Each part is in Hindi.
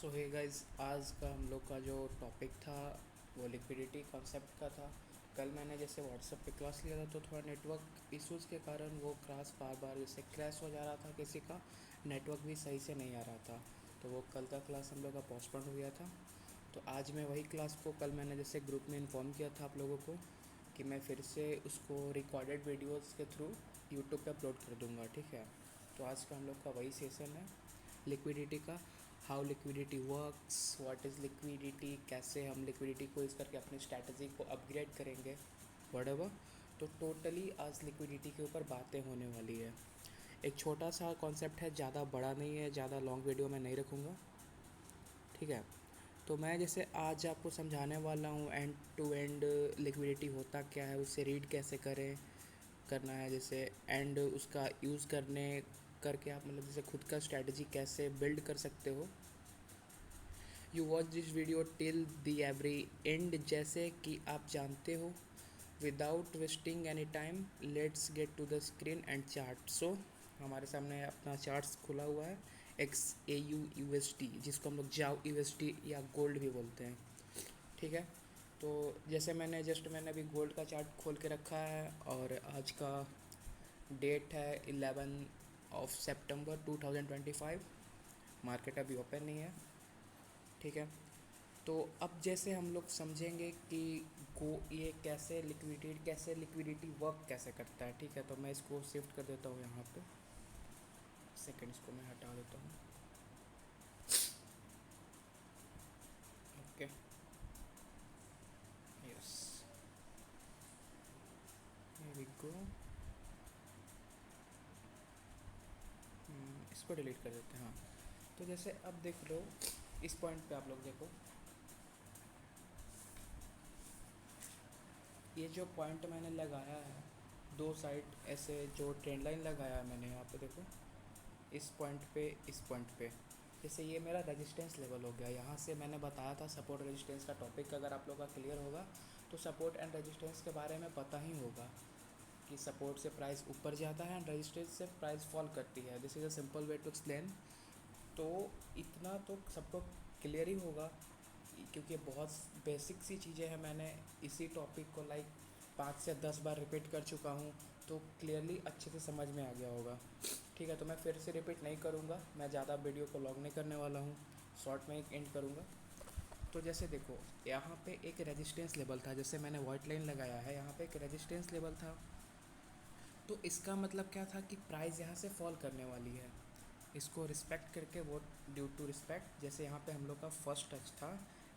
सो हे गाइस, आज का हम लोग का जो टॉपिक था वो लिक्विडिटी कॉन्सेप्ट का था। कल मैंने जैसे व्हाट्सएप पे क्लास लिया था तो थोड़ा नेटवर्क इश्यूज़ के कारण वो क्लास बार बार जैसे क्रैश हो जा रहा था, किसी का नेटवर्क भी सही से नहीं आ रहा था, तो वो कल का क्लास हम लोग का पोस्टपोन हो गया था। तो आज मैं वही क्लास को कल मैंने जैसे ग्रुप में इन्फॉर्म किया था आप लोगों को कि मैं फिर से उसको रिकॉर्डेड वीडियोज़ के थ्रू यूट्यूब पे अपलोड कर दूँगा, ठीक है। तो आज का हम लोग का वही सेशन है लिक्विडिटी का। How liquidity works, what is liquidity, कैसे हम लिक्विडिटी को यूज़ करके अपनी स्ट्रैटेजी को अपग्रेड करेंगे, व्हाटएवर। तो टोटली आज लिक्विडिटी के ऊपर बातें होने वाली है। एक छोटा सा कॉन्सेप्ट है, ज़्यादा बड़ा नहीं है, ज़्यादा लॉन्ग वीडियो मैं नहीं रखूँगा, ठीक है। तो मैं जैसे आज आपको समझाने वाला हूँ एंड टू एंड लिक्विडिटी होता क्या है, उससे रीड कैसे करें करना है जैसे, एंड उसका यूज़ करने करके आप मतलब जैसे खुद का स्ट्रैटेजी कैसे बिल्ड कर सकते हो। You watch this video till the very end, जैसे कि आप जानते हो। Without wasting any time let's get to the screen and chart. So हमारे सामने अपना चार्ट्स खुला हुआ है, XAU USD, जिसको हम लोग जाव USD या गोल्ड भी बोलते हैं, ठीक है। तो जैसे मैंने अभी गोल्ड का चार्ट खोल के रखा है और आज का डेट है 11 सितंबर 2025। मार्केट अभी ओपन नहीं है, ठीक है। तो अब जैसे हम लोग समझेंगे कि गो ये कैसे लिक्विडिटी वर्क कैसे करता है, ठीक है। तो मैं इसको शिफ्ट कर देता हूँ यहाँ पे, सेकंड इसको मैं हटा देता हूँ, okay, yes, here we go. इसको डिलीट कर देते हैं, हाँ। तो जैसे अब देख लो, इस पॉइंट पे आप लोग देखो, ये जो पॉइंट मैंने लगाया है दो साइड ऐसे जो ट्रेंड लाइन लगाया है मैंने यहाँ पे देखो, इस पॉइंट पे इस पॉइंट पे, जैसे ये मेरा रेजिस्टेंस लेवल हो गया। यहाँ से मैंने बताया था सपोर्ट रेजिस्टेंस का टॉपिक, अगर आप लोग का क्लियर होगा तो सपोर्ट एंड रेजिस्टेंस के बारे में पता ही होगा कि सपोर्ट से प्राइस ऊपर जाता है एंड रेजिस्टेंस से प्राइस फॉल करती है। This is a simple way to explain. तो इतना तो सबको क्लियर ही होगा क्योंकि बहुत बेसिक सी चीज़ें हैं, मैंने इसी टॉपिक को लाइक 5 से 10 बार रिपीट कर चुका हूँ, तो क्लियरली अच्छे से समझ में आ गया होगा, ठीक है। तो मैं फिर से रिपीट नहीं करूँगा, मैं ज़्यादा वीडियो को लॉन्ग नहीं करने वाला हूँ, शॉर्ट में ही एंड करूँगा। तो जैसे देखो, यहाँ पे एक रेजिस्टेंस लेवल था, जैसे मैंने वाइट लाइन लगाया है, यहाँ पे एक रेजिस्टेंस लेवल था। तो इसका मतलब क्या था कि प्राइस यहाँ से फॉल करने वाली है। इसको रिस्पेक्ट करके वो ड्यू टू रिस्पेक्ट, जैसे यहाँ पे हम लोग का फर्स्ट टच था,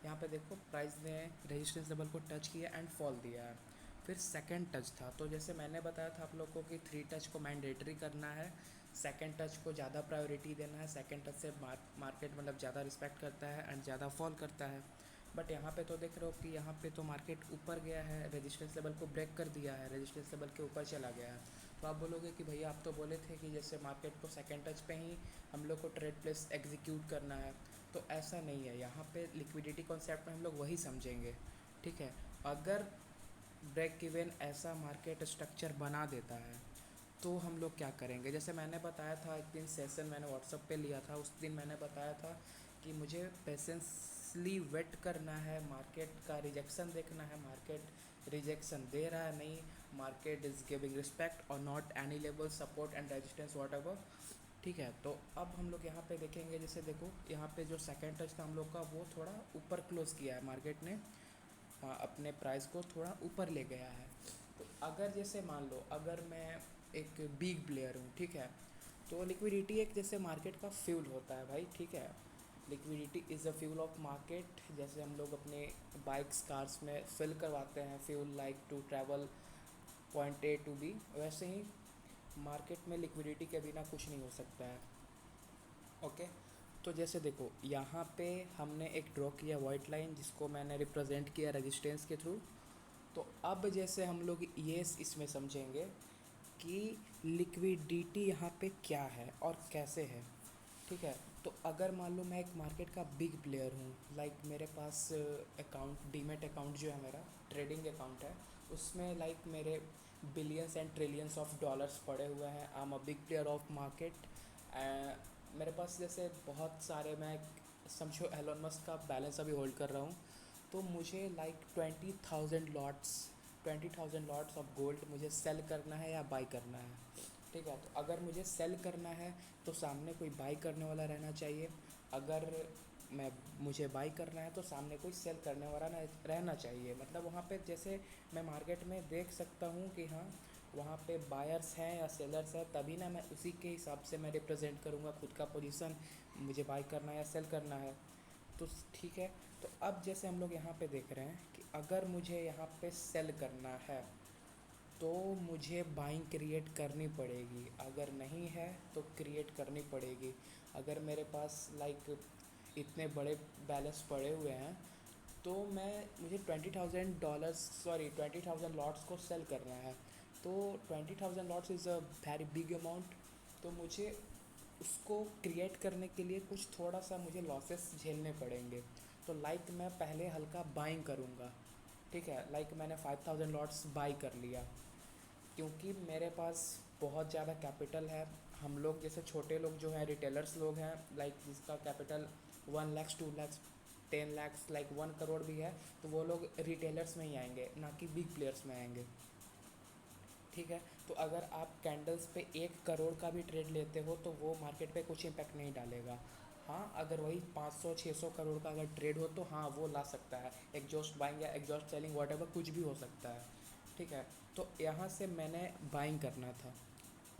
यहाँ पे देखो प्राइस ने रेजिस्टेंस लेवल को टच किया एंड फॉल दिया है। फिर सेकंड टच था, तो जैसे मैंने बताया था आप लोग को कि 3 टच को मैंडेटरी करना है, सेकंड टच को ज़्यादा प्रायोरिटी देना है, सेकंड टच से मार्केट मतलब ज़्यादा रिस्पेक्ट करता है एंड ज़्यादा फॉल करता है। बट यहाँ पे तो देख रहे हो कि यहाँ पे तो मार्केट ऊपर गया है, रेजिस्टेंस लेवल को ब्रेक कर दिया है, रेजिस्टेंस लेवल के ऊपर चला गया है। तो आप बोलोगे कि भैया आप तो बोले थे कि जैसे मार्केट को सेकंड टच पे ही हम लोग को ट्रेड प्लेस एग्जीक्यूट करना है, तो ऐसा नहीं है। यहाँ पे लिक्विडिटी कॉन्सेप्ट में हम लोग वही समझेंगे, ठीक है। अगर ब्रेक इवन ऐसा मार्केट स्ट्रक्चर बना देता है तो हम लोग क्या करेंगे। जैसे मैंने बताया था, एक दिन सेशन मैंने व्हाट्सअप पे लिया था, उस दिन मैंने बताया था कि मुझे पेशेंसली वेट करना है, मार्केट का रिजेक्शन देखना है, मार्केट रिजेक्शन दे रहा है नहीं, मार्केट इज़ गिविंग रिस्पेक्ट और not any level support and resistance what ever, ठीक है। तो अब हम लोग यहाँ पे देखेंगे, जैसे देखो यहाँ पे जो सेकंड टच था हम लोग का वो थोड़ा ऊपर क्लोज़ किया है मार्केट ने, हाँ, अपने प्राइस को थोड़ा ऊपर ले गया है। तो अगर जैसे मान लो अगर मैं एक बिग प्लेयर हूँ, ठीक है, तो लिक्विडिटी एक जैसे मार्केट का फ्यूल होता है भाई, ठीक है। Liquidity is a fuel of market, जैसे हम लोग अपने बाइक्स कार्स में फिल करवाते हैं fuel like to travel point A to B, वैसे ही मार्केट में लिक्विडिटी के बिना कुछ नहीं हो सकता है, ओके। तो जैसे देखो यहाँ पे हमने एक ड्रॉ किया वाइट लाइन, जिसको मैंने रिप्रेजेंट किया रेजिस्टेंस के थ्रू। तो अब जैसे हम लोग ये इसमें समझेंगे कि लिक्विडिटी यहाँ पे क्या है और कैसे है, ठीक है। तो अगर मान लो मैं एक मार्केट का बिग प्लेयर हूँ, लाइक मेरे पास अकाउंट डीमेट अकाउंट जो है मेरा ट्रेडिंग अकाउंट है, उसमें लाइक मेरे billions and trillions of dollars पड़े हुए हैं, I am a big player of market. मेरे पास जैसे बहुत सारे मैं समझो एलोन मस्क का बैलेंस अभी होल्ड कर रहा हूँ, तो मुझे लाइक 20,000 लॉट्स ऑफ गोल्ड मुझे सेल करना है या बाई करना है। ठीक है, तो अगर मुझे सेल करना है तो सामने कोई बाई करने वाला रहना चाहिए। अगर मैं मुझे बाई करना है तो सामने कोई सेल करने वाला रहना चाहिए। मतलब वहाँ पे जैसे मैं मार्केट में देख सकता हूँ कि हाँ वहाँ पे बायर्स हैं या सेलर्स हैं, तभी ना मैं उसी के हिसाब से मैं रिप्रेजेंट करूँगा खुद का पोजीशन, मुझे बाई करना है या सेल करना है। तो ठीक है, तो अब जैसे हम लोग यहाँ पे देख रहे हैं कि अगर मुझे यहाँ पे सेल करना है तो मुझे बाइंग क्रिएट करनी पड़ेगी, अगर नहीं है तो क्रिएट करनी पड़ेगी। अगर मेरे पास लाइक इतने बड़े बैलेंस पड़े हुए हैं तो मुझे $20,000 को सेल करना है। तो 20,000 lots is a very big amount. तो मुझे उसको क्रिएट करने के लिए कुछ थोड़ा सा मुझे लॉसेस झेलने पड़ेंगे। तो लाइक मैं पहले हल्का बाइंग करूँगा। ठीक है, लाइक मैंने 5,000 लॉट्स बाई कर लिया, क्योंकि मेरे पास बहुत ज़्यादा कैपिटल है। हम लोग जैसे छोटे लोग जो हैं, रिटेलर्स लोग हैं, लाइक जिसका कैपिटल 1 लाख 2 लाख 10 लाख लाइक 1 करोड़ भी है, तो वो लोग रिटेलर्स में ही आएंगे, ना कि बिग प्लेयर्स में आएंगे। ठीक है, तो अगर आप कैंडल्स पे 1 करोड़ का भी ट्रेड लेते हो तो वो मार्केट पे कुछ इम्पैक्ट नहीं डालेगा। हाँ, अगर वही 500-600 करोड़ का अगर ट्रेड हो तो हाँ वो ला सकता है, एग्जॉस्ट बाइंग या एग्जॉस्ट सेलिंग वॉट कुछ भी हो सकता है। ठीक है, तो यहाँ से मैंने बाइंग करना था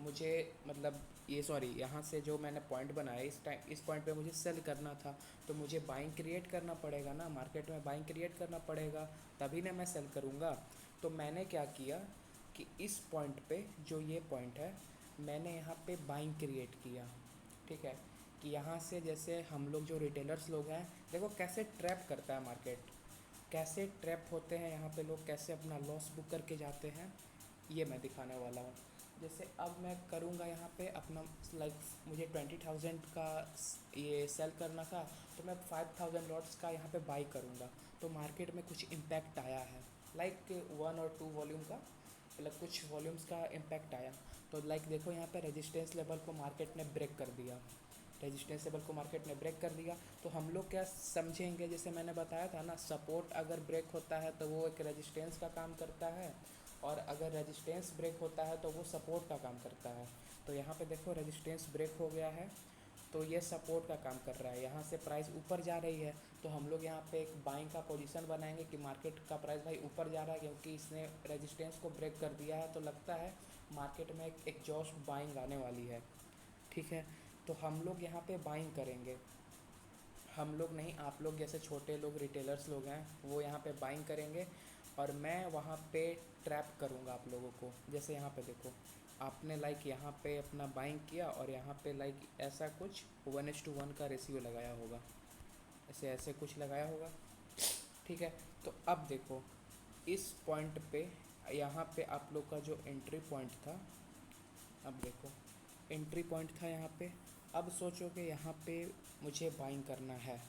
मुझे, मतलब ये सॉरी यहाँ से जो मैंने पॉइंट बनाया इस पॉइंट पे मुझे सेल करना था। तो मुझे बाइंग क्रिएट करना पड़ेगा ना, मार्केट में बाइंग क्रिएट करना पड़ेगा, तभी ना मैं सेल करूँगा। तो मैंने क्या किया कि इस पॉइंट पे जो ये पॉइंट है, मैंने यहाँ पे बाइंग क्रिएट किया। ठीक है, कि यहाँ से जैसे हम लोग जो रिटेलर्स लोग हैं, देखो कैसे ट्रैप करता है मार्केट, कैसे ट्रैप होते हैं यहाँ पे लोग, कैसे अपना लॉस बुक करके जाते हैं, ये मैं दिखाने वाला हूँ। जैसे अब मैं करूँगा यहाँ पे अपना लाइक मुझे 20,000 का ये सेल करना था, तो मैं 5,000 लॉट्स का यहाँ पे बाई करूँगा। तो मार्केट में कुछ इम्पैक्ट आया है, लाइक 1 और 2 वॉल्यूम का, मतलब कुछ वॉल्यूम्स का इम्पैक्ट आया। तो लाइक देखो यहाँ पे रेजिस्टेंस लेवल को मार्केट ने ब्रेक कर दिया, रेजिस्टेंस लेवल को मार्केट ने ब्रेक कर दिया। तो हम लोग क्या समझेंगे, जैसे मैंने बताया था ना, सपोर्ट अगर ब्रेक होता है तो वो एक रेजिस्टेंस का काम करता है, और अगर रेजिस्टेंस ब्रेक होता है तो वो सपोर्ट का काम करता है। तो यहाँ पे देखो रेजिस्टेंस ब्रेक हो गया है, तो ये सपोर्ट का काम कर रहा है, यहाँ से प्राइस ऊपर जा रही है। तो हम लोग यहाँ पे एक बाइंग का पोजीशन बनाएंगे कि मार्केट का प्राइस भाई ऊपर जा रहा है, क्योंकि इसने रेजिस्टेंस को ब्रेक कर दिया है, तो लगता है मार्केट में एक एग्जॉस्ट बाइंग आने वाली है। ठीक है, तो हम लोग यहाँ पे बाइंग करेंगे, हम लोग नहीं, आप लोग जैसे छोटे लोग रिटेलर्स लोग हैं वो यहाँ पे बाइंग करेंगे, और मैं वहाँ पे ट्रैप करूँगा आप लोगों को। जैसे यहाँ पे देखो, आपने लाइक यहाँ पे अपना बाइंग किया और यहाँ पे लाइक ऐसा कुछ 1:1 का रेशियो लगाया होगा, ऐसे ऐसे कुछ लगाया होगा। ठीक है, तो अब देखो इस पॉइंट पे, यहाँ पे आप लोग का जो एंट्री पॉइंट था, अब देखो एंट्री पॉइंट था यहाँ पे। अब सोचो कि यहाँ पे मुझे बाइंग करना है,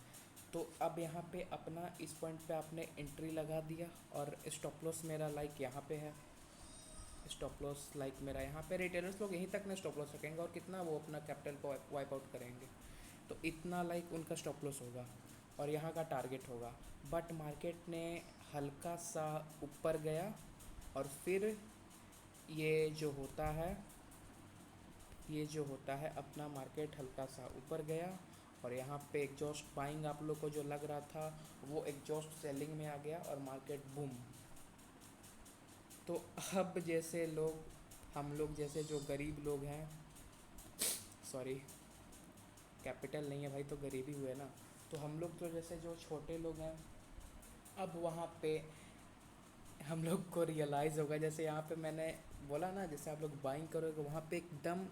तो अब यहाँ पे अपना इस पॉइंट पे आपने एंट्री लगा दिया, और स्टॉप लॉस मेरा लाइक यहाँ पे है, स्टॉप लॉस लाइक मेरा यहाँ पे, रिटेलर्स लोग यहीं तक ना स्टॉप लॉस रखेंगे और कितना वो अपना कैपिटल को वाइप आउट करेंगे, तो इतना लाइक उनका स्टॉप लॉस होगा और यहाँ का टारगेट होगा। बट मार्केट ने हल्का सा ऊपर गया, और फिर ये जो होता है, ये जो होता है अपना मार्केट हल्का सा ऊपर गया, और यहाँ पे एग्जॉस्ट बाइंग आप लोग को जो लग रहा था वो एग्जॉस्ट सेलिंग में आ गया, और मार्केट बूम। तो अब जैसे लोग, हम लोग जैसे जो गरीब लोग हैं, सॉरी कैपिटल नहीं है भाई तो गरीबी हुए ना, तो हम लोग तो जैसे जो छोटे लोग हैं, अब वहाँ पे हम लोग को रियलाइज़ होगा, जैसे यहाँ पे मैंने बोला ना, जैसे आप लोग बाइंग करोगे वहाँ पे एकदम,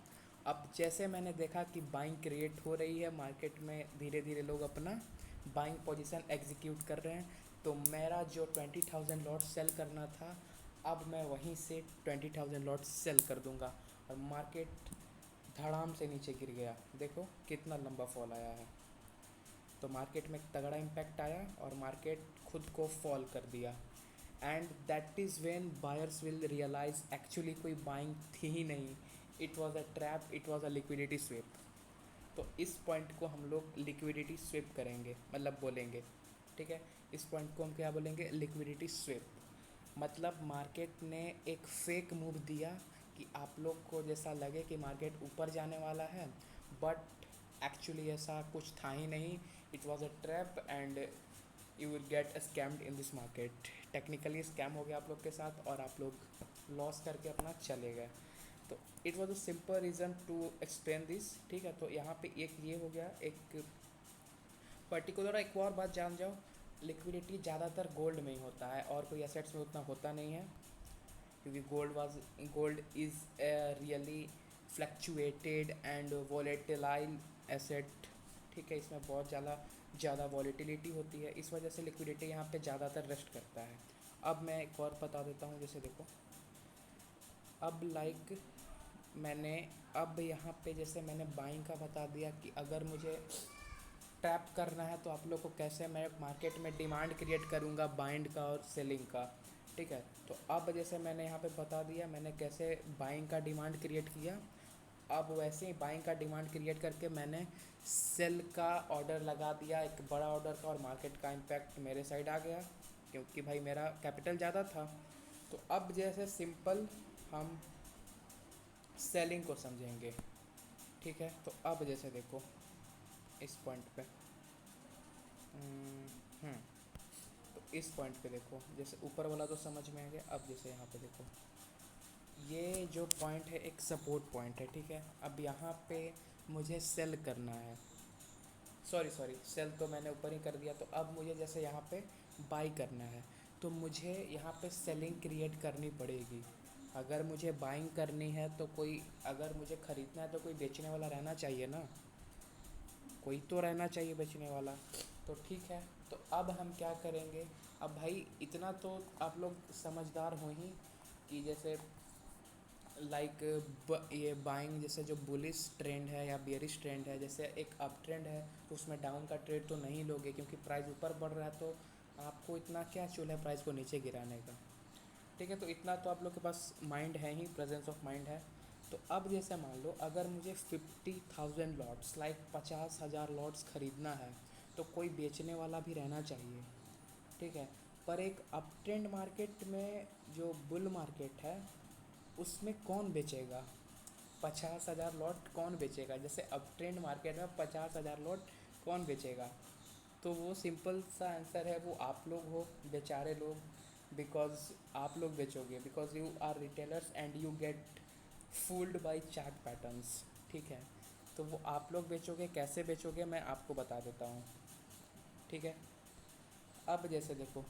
अब जैसे मैंने देखा कि बाइंग क्रिएट हो रही है मार्केट में, धीरे धीरे लोग अपना बाइंग पोजीशन एग्जीक्यूट कर रहे हैं, तो मेरा जो 20,000 लॉट सेल करना था, अब मैं वहीं से 20,000 लॉट सेल कर दूंगा, और मार्केट धड़ाम से नीचे गिर गया, देखो कितना लंबा फॉल आया है। तो मार्केट में तगड़ा इम्पैक्ट आया और मार्केट खुद को फॉल कर दिया, and that is when buyers will realise actually कोई बाइंग थी ही नहीं, it was a trap, it was a liquidity sweep. तो इस पॉइंट को हम लोग लिक्विडिटी स्विप करेंगे, मतलब बोलेंगे, ठीक है। इस पॉइंट को हम क्या बोलेंगे, लिक्विडिटी स्विप। मतलब मार्केट ने एक फेक मूव दिया कि आप लोग को जैसा लगे कि मार्केट ऊपर जाने वाला है, बट एक्चुअली ऐसा कुछ था ही नहीं। It was a trap and you will get scammed in this market. Technically scam हो गया आप लोग के साथ और आप लोग लॉस करके अपना चले गए। तो it was a simple reason to explain this, ठीक है। तो यहाँ पे एक ये हो गया, एक पर्टिकुलर एक और बात जान जाओ, लिक्विडिटी ज़्यादातर गोल्ड में ही होता है और कोई एसेट्स में उतना होता नहीं है, क्योंकि gold is really fluctuated and volatile asset, ठीक है। इसमें बहुत ज़्यादा वॉलेटिलिटी होती है, इस वजह से लिक्विडिटी यहाँ पे ज़्यादातर रेस्ट करता है। अब मैं एक और बता देता हूँ, जैसे देखो, अब लाइक मैंने अब यहाँ पे जैसे मैंने बाइंग का बता दिया कि अगर मुझे ट्रैप करना है तो आप लोग को कैसे मैं मार्केट में डिमांड क्रिएट करूँगा बाइंड का और सेलिंग का, ठीक है। तो अब जैसे मैंने यहाँ पे बता दिया मैंने कैसे बाइंग का डिमांड क्रिएट किया। अब वैसे ही बाइंग का डिमांड क्रिएट करके मैंने सेल का ऑर्डर लगा दिया, एक बड़ा ऑर्डर का, और मार्केट का इम्पैक्ट मेरे साइड आ गया क्योंकि भाई मेरा कैपिटल ज़्यादा था। तो अब जैसे सिंपल हम सेलिंग को समझेंगे, ठीक है। तो अब जैसे देखो इस पॉइंट पे हम्म, तो इस पॉइंट पे देखो, जैसे ऊपर वाला तो समझ में आ गया। अब जैसे यहाँ पे देखो, ये जो पॉइंट है एक सपोर्ट पॉइंट है, ठीक है। अब यहाँ पे मुझे सेल करना है, सॉरी सेल तो मैंने ऊपर ही कर दिया। तो अब मुझे जैसे यहाँ पे बाई करना है, तो मुझे यहाँ पे सेलिंग क्रिएट करनी पड़ेगी। अगर मुझे बाइंग करनी है तो कोई, अगर मुझे ख़रीदना है तो कोई बेचने वाला रहना चाहिए ना, कोई तो रहना चाहिए बेचने वाला। तो ठीक है, तो अब हम क्या करेंगे। अब भाई इतना तो आप लोग समझदार हो ही कि जैसे लाइक ये बाइंग, जैसे जो बुलिश ट्रेंड है या बेयरिश ट्रेंड है, जैसे एक अप ट्रेंड है तो उसमें डाउन का ट्रेड तो नहीं लोगे, क्योंकि प्राइस ऊपर बढ़ रहा है तो आपको इतना क्या चूल है प्राइस को नीचे गिराने का, ठीक है। तो इतना तो आप लोग के पास माइंड है ही, प्रेजेंस ऑफ माइंड है। तो अब जैसे मान लो अगर मुझे 50,000 लॉट्स, लाइक 50,000 लॉट्स ख़रीदना है, तो कोई बेचने वाला भी रहना चाहिए, ठीक है। पर एक अप ट्रेंड मार्केट में, जो बुल मार्केट है, उसमें कौन बेचेगा 50,000 लॉट, कौन बेचेगा। जैसे अप ट्रेंड मार्केट में 50,000 लॉट कौन बेचेगा, तो वो सिंपल सा आंसर है, वो आप लोग हो बेचारे लोग, बिकॉज आप लोग बेचोगे, because you are retailers and you get fooled by chart patterns, ठीक है। तो वो आप लोग बेचोगे, कैसे बेचोगे मैं आपको बता देता हूँ, ठीक है। अब जैसे देखो,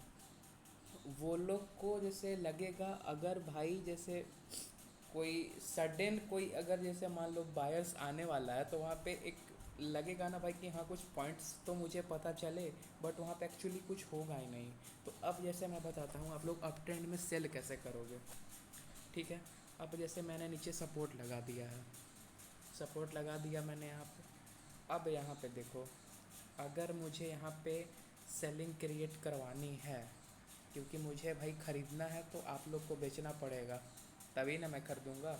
वो लोग को जैसे लगेगा, अगर भाई जैसे कोई सडन कोई, अगर जैसे मान लो बायर्स आने वाला है, तो वहाँ पे एक लगेगा ना भाई कि हाँ कुछ पॉइंट्स तो मुझे पता चले, बट वहाँ पे एक्चुअली कुछ होगा ही नहीं। तो अब जैसे मैं बताता हूँ आप लोग अप ट्रेंड में सेल कैसे करोगे, ठीक है। अब जैसे मैंने नीचे सपोर्ट लगा दिया है, सपोर्ट लगा दिया मैंने यहाँ पे। अब यहाँ पे देखो, अगर मुझे यहाँ पे सेलिंग क्रिएट करवानी है, क्योंकि मुझे भाई ख़रीदना है तो आप लोग को बेचना पड़ेगा तभी ना मैं ख़रीदूँगा।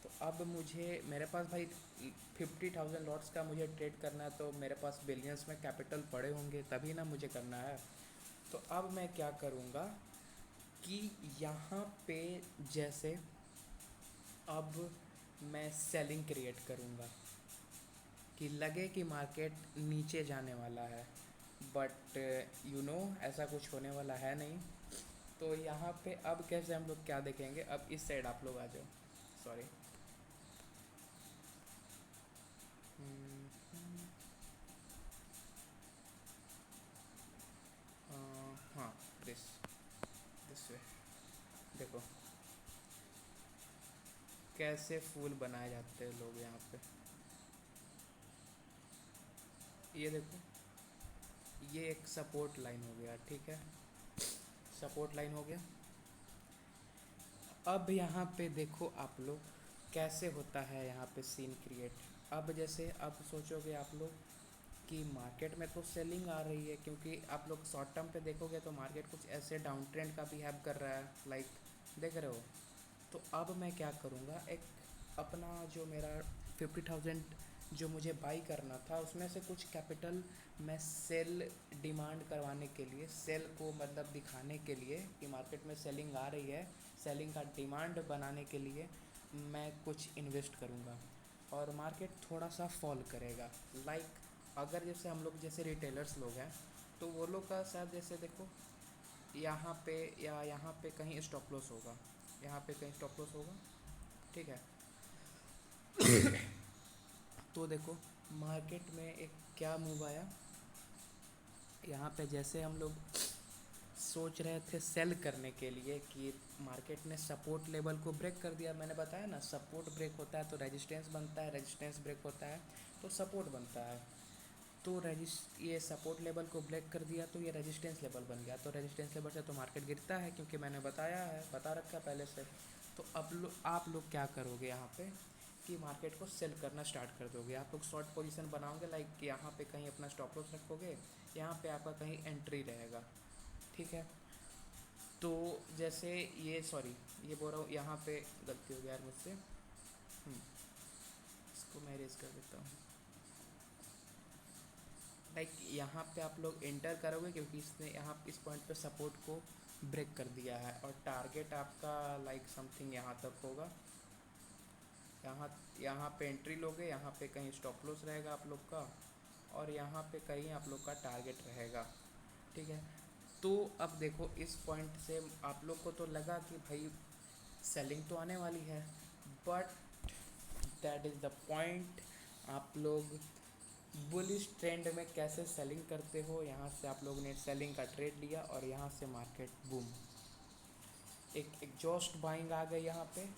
तो अब मुझे, मेरे पास भाई 50,000 लॉट्स का मुझे ट्रेड करना है, तो मेरे पास बिलियंस में कैपिटल पड़े होंगे तभी ना मुझे करना है। तो अब मैं क्या करूँगा कि यहाँ पे जैसे अब मैं सेलिंग क्रिएट करूँगा कि लगे कि मार्केट नीचे जाने वाला है, बट यू नो ऐसा कुछ होने वाला है नहीं। तो यहाँ पे अब कैसे हम लोग क्या देखेंगे, अब इस साइड आप लोग आ जाओ, सॉरी। हाँ, दिस दिस वे, देखो कैसे फूल बनाए जाते हैं लोग यहाँ पे। ये देखो, ये एक सपोर्ट लाइन हो गया, ठीक है, सपोर्ट लाइन हो गया। अब यहाँ पे देखो आप लोग कैसे होता है यहाँ पे सीन क्रिएट। अब जैसे अब सोचोगे आप लोग कि मार्केट में तो सेलिंग आ रही है, क्योंकि आप लोग शॉर्ट टर्म पे देखोगे तो मार्केट कुछ ऐसे डाउन ट्रेंड का बिहेव कर रहा है, लाइक देख रहे हो। तो अब मैं क्या करूँगा, एक अपना जो मेरा 50,000 जो मुझे बाई करना था उसमें से कुछ कैपिटल मैं सेल डिमांड करवाने के लिए, सेल को मतलब दिखाने के लिए कि मार्केट में सेलिंग आ रही है, सेलिंग का डिमांड बनाने के लिए मैं कुछ इन्वेस्ट करूँगा और मार्केट थोड़ा सा फॉल करेगा। लाइक अगर जैसे हम लोग जैसे रिटेलर्स लोग हैं तो वो लोग का शायद जैसे देखो यहाँ पे या यहाँ पे कहीं स्टॉप लॉस होगा, यहाँ पे कहीं स्टॉप लॉस होगा, ठीक है। तो देखो मार्केट में एक क्या मूव आया, यहाँ पे जैसे हम लोग सोच रहे थे सेल करने के लिए कि मार्केट ने सपोर्ट लेवल को ब्रेक कर दिया। मैंने बताया ना सपोर्ट ब्रेक होता है तो रेजिस्टेंस बनता है, रेजिस्टेंस ब्रेक होता है तो सपोर्ट बनता है। तो ये सपोर्ट लेवल को ब्रेक कर दिया तो ये रेजिस्टेंस लेवल बन गया, तो रेजिस्टेंस लेवल से तो मार्केट गिरता है क्योंकि मैंने बताया है, बता रखा है पहले से। तो अब आप लोग क्या करोगे यहाँ पे कि मार्केट को सेल करना स्टार्ट कर दोगे। आप लोग शॉर्ट पोजीशन बनाओगे, लाइक यहाँ पे कहीं अपना स्टॉप लॉस रखोगे, यहाँ पे आपका कहीं एंट्री रहेगा, ठीक है। तो जैसे ये सॉरी ये बोल रहा हूँ, यहाँ पे गलती हो गया यार मुझसे, इसको मैं इरेज कर देता हूँ। लाइक यहाँ पे आप लोग एंटर करोगे क्योंकि इसने यहाँ इस पॉइंट पे सपोर्ट को ब्रेक कर दिया है और टारगेट आपका लाइक समथिंग यहाँ तक होगा। यहाँ पे एंट्री लोगे, यहाँ पे कहीं स्टॉप लॉस रहेगा आप लोग का और यहाँ पे कहीं आप लोग का टारगेट रहेगा, ठीक है। तो अब देखो इस पॉइंट से आप लोग को तो लगा कि भाई सेलिंग तो आने वाली है, but that is the point. आप लोग बुलिश ट्रेंड में कैसे सेलिंग करते हो, यहाँ से आप लोगों ने सेलिंग का ट्रेड लिया और यहाँ से मार्केट बूम, एक एग्जॉस्ट बाइंग आ गई यहाँ पे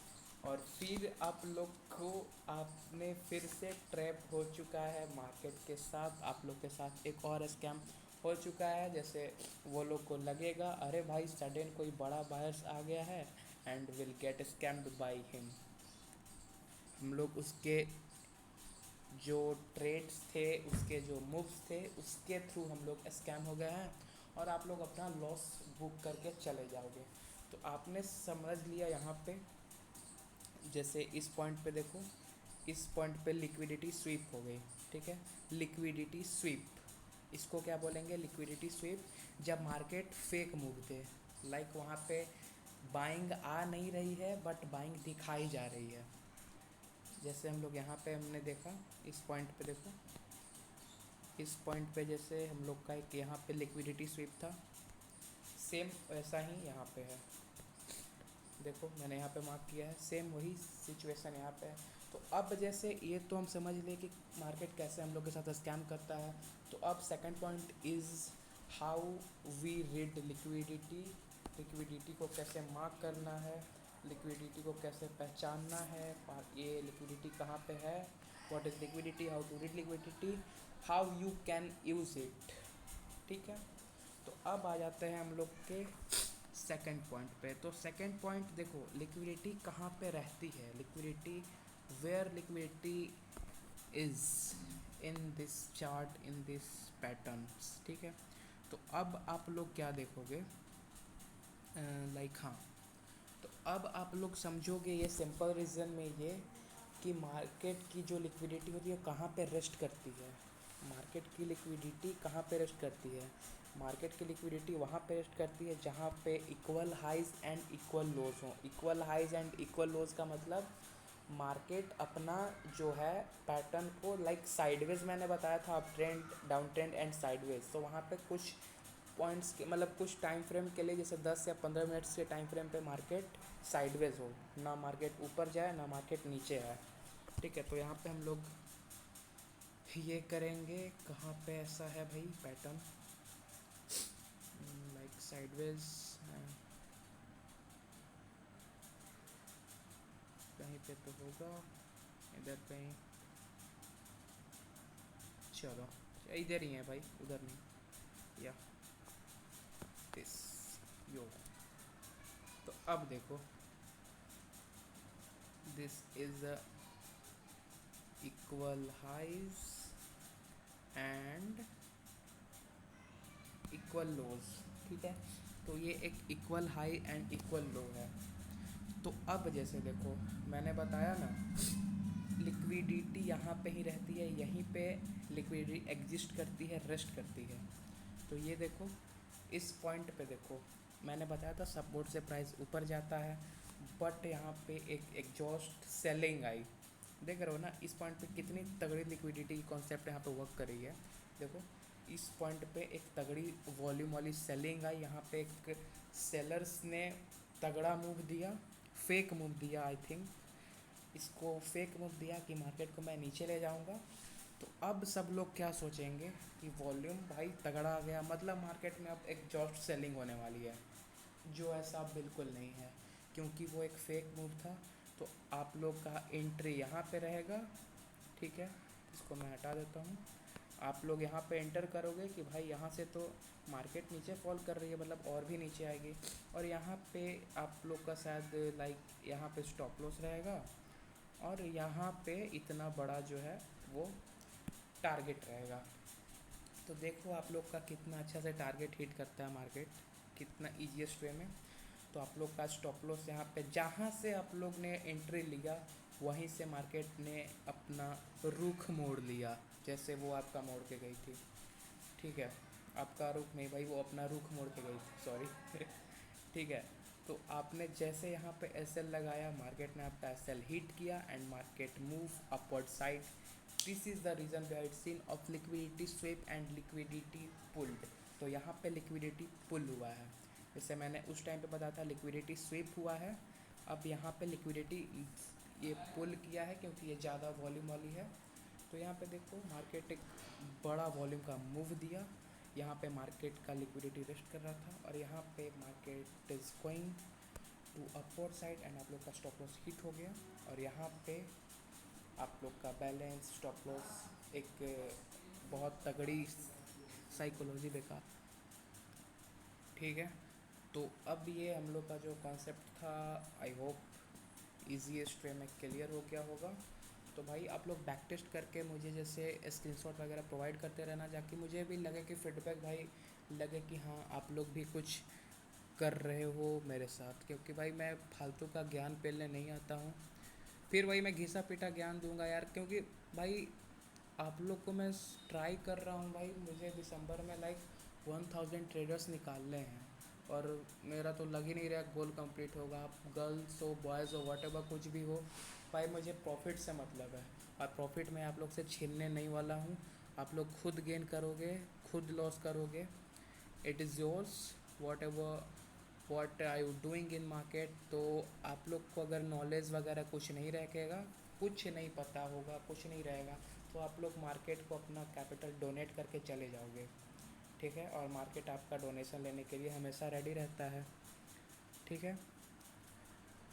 और फिर आप लोग को आपने फिर से ट्रैप हो चुका है मार्केट के साथ। आप लोग के साथ एक और स्कैम हो चुका है, जैसे वो लोग को लगेगा अरे भाई सडन कोई बड़ा बायर्स आ गया है and will get scammed by him. हम लोग उसके जो ट्रेड्स थे, उसके जो मूव्स थे, उसके थ्रू हम लोग स्कैम हो गए हैं और आप लोग अपना लॉस बुक करके चले जाओगे। तो आपने समझ लिया यहाँ पे, जैसे इस पॉइंट पे देखो, इस पॉइंट पे लिक्विडिटी स्वीप हो गई, ठीक है। लिक्विडिटी स्वीप, इसको क्या बोलेंगे, लिक्विडिटी स्वीप। जब मार्केट फेक मूव थे, लाइक वहाँ पे बाइंग आ नहीं रही है बट बाइंग दिखाई जा रही है। जैसे हम लोग यहाँ पे हमने देखा, इस पॉइंट पे देखो, इस पॉइंट पे जैसे हम लोग का एक यहाँ पे लिक्विडिटी स्वीप था, सेम वैसा ही यहाँ पे है। देखो मैंने यहाँ पे मार्क किया है, सेम वही सिचुएशन यहाँ पे है। तो अब जैसे ये तो हम समझ लें कि मार्केट कैसे हम लोग के साथ स्कैम करता है। तो अब second point is how we read liquidity, liquidity को कैसे मार्क करना है, लिक्विडिटी को कैसे पहचानना है, ये लिक्विडिटी कहाँ पे है, what is liquidity, how to read liquidity, how you can use it, ठीक है। तो अब आ जाते हैं हम लोग के सेकंड पॉइंट पे। तो सेकंड पॉइंट देखो, लिक्विडिटी कहाँ पे रहती है, liquidity where liquidity is in this chart, in this patterns, ठीक है। तो अब आप लोग क्या देखोगे, लाइक हाँ, तो अब आप लोग समझोगे ये सिंपल रीज़न में ये कि मार्केट की जो लिक्विडिटी होती है कहाँ पे रेस्ट करती है। मार्केट की लिक्विडिटी कहाँ पे रेस्ट करती है, मार्केट की लिक्विडिटी वहाँ पे रेस्ट करती है जहाँ पे इक्वल हाइज एंड इक्वल लोज हों। इक्वल हाइज एंड इक्वल लोज का मतलब मार्केट अपना जो है पैटर्न को लाइक साइडवेज, मैंने बताया था up trend, down trend and sideways. तो वहाँ पे कुछ पॉइंट्स के मतलब कुछ टाइम फ्रेम के लिए, जैसे 10 या 15 मिनट्स के टाइम फ्रेम पे मार्केट साइडवेज हो, ना मार्केट ऊपर जाए ना मार्केट नीचे आए, ठीक है। तो यहाँ पे हम लोग ये करेंगे, कहाँ पे ऐसा है भाई पैटर्न, लाइक साइडवेज कहीं पे तो होगा, इधर कहीं, चलो इधर ही है भाई, उधर नहीं, या दिस यो। तो अब देखो this is equal highs and equal lows, ठीक है। तो ये एक equal high and equal low है। तो अब जैसे देखो मैंने बताया ना लिक्विडिटी यहाँ पे ही रहती है, यहीं पे लिक्विडिटी एग्जिस्ट करती है, रेस्ट करती है। तो ये देखो, इस पॉइंट पे देखो, मैंने बताया था सपोर्ट से प्राइस ऊपर जाता है, बट यहाँ पे एक एग्जॉस्ट सेलिंग आई। देख रहे हो ना इस पॉइंट पे कितनी तगड़ी लिक्विडिटी की कॉन्सेप्ट यहाँ पे वर्क कर रही है। देखो इस पॉइंट पे एक तगड़ी वॉल्यूम वाली सेलिंग आई, यहाँ पे एक सेलर्स ने तगड़ा मूव दिया, फेक मूव दिया, आई थिंक इसको फेक मूव दिया कि मार्केट को मैं नीचे ले जाऊंगा। तो अब सब लोग क्या सोचेंगे कि वॉल्यूम भाई तगड़ा आ गया, मतलब मार्केट में अब एक जॉस्ट सेलिंग होने वाली है, जो ऐसा बिल्कुल नहीं है, क्योंकि वो एक फेक मूव था। तो आप लोग का एंट्री यहाँ पे रहेगा, ठीक है, इसको मैं हटा देता हूँ। आप लोग यहाँ पे एंटर करोगे कि भाई यहाँ से तो मार्केट नीचे फॉल कर रही है, मतलब और भी नीचे आएगी, और यहाँ पे आप लोग का शायद लाइक यहाँ पे स्टॉप लॉस रहेगा, और यहाँ पे इतना बड़ा जो है वो टारगेट रहेगा। तो देखो आप लोग का कितना अच्छा से टारगेट हिट करता है मार्केट, कितना ईजीएस्ट वे में। तो आप लोग का स्टॉप लॉस यहाँ पे जहाँ से आप लोग ने एंट्री लिया वहीं से मार्केट ने अपना रुख मोड़ लिया, जैसे वो आपका मोड़ के गई थी, ठीक है, आपका रुख नहीं भाई, वो अपना रुख मोड़ के गई थी, सॉरी ठीक है। तो आपने जैसे यहाँ पे एस एल लगाया, मार्केट ने आपका एस एल हिट किया and market move upward side. This is the reason behind scene of liquidity sweep and liquidity pulled. तो यहाँ पे लिक्विडिटी पुल हुआ है, जैसे मैंने उस टाइम पे बताया था लिक्विडिटी स्वेप हुआ है, अब यहाँ पे लिक्विडिटी ये पुल किया है क्योंकि ये ज़्यादा वॉल्यूम वाली है। तो यहाँ पे देखो मार्केट एक बड़ा वॉल्यूम का मूव दिया, यहाँ पे मार्केट का लिक्विडिटी रेस्ट कर रहा था, और यहाँ पे market is going to upward side and आप लोग का स्टॉप लॉस हिट हो गया, और यहाँ पे आप लोग का बैलेंस स्टॉप लॉस एक बहुत तगड़ी साइकोलॉजी बेकार, ठीक है। तो अब ये हम लोग का जो कॉन्सेप्ट था, आई होप ईजीएस्ट वे में क्लियर हो गया होगा। तो भाई आप लोग बैक टेस्ट करके मुझे जैसे स्क्रीनशॉट वगैरह प्रोवाइड करते रहना, जाकि मुझे भी लगे कि फीडबैक भाई लगे कि हाँ आप लोग भी कुछ कर रहे हो मेरे साथ, क्योंकि भाई मैं फालतू का ज्ञान पेलने नहीं आता हूँ, फिर वही मैं घिसा पीटा ज्ञान दूंगा यार, क्योंकि भाई आप लोग को मैं ट्राई कर रहा हूँ भाई, मुझे दिसंबर में लाइक 1000 ट्रेडर्स निकालने हैं, और मेरा तो लग ही नहीं रहा गोल कंप्लीट होगा। आप गर्ल्स हो बॉयज़ हो वट एवर कुछ भी हो, भाई मुझे प्रॉफिट से मतलब है, और प्रॉफिट मैं आप लोग से छीनने नहीं वाला हूँ। आप लोग खुद गेन करोगे, खुद लॉस करोगे, it is yours what ever what I you doing in market. तो आप लोग को अगर नॉलेज वगैरह कुछ नहीं रखेगा, कुछ नहीं पता होगा, कुछ नहीं रहेगा, तो आप लोग मार्केट को अपना कैपिटल डोनेट करके चले जाओगे, ठीक है, और मार्केट आपका डोनेशन लेने के लिए हमेशा रेडी रहता है, ठीक है।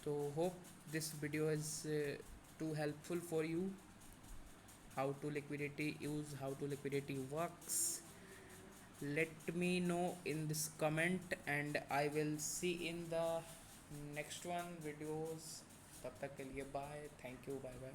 तो hope this video is to helpful for you, how to liquidity use, how to liquidity works. Let me know in this comment and I will see in the next one videos. तब तक के लिए bye, thank you, bye bye.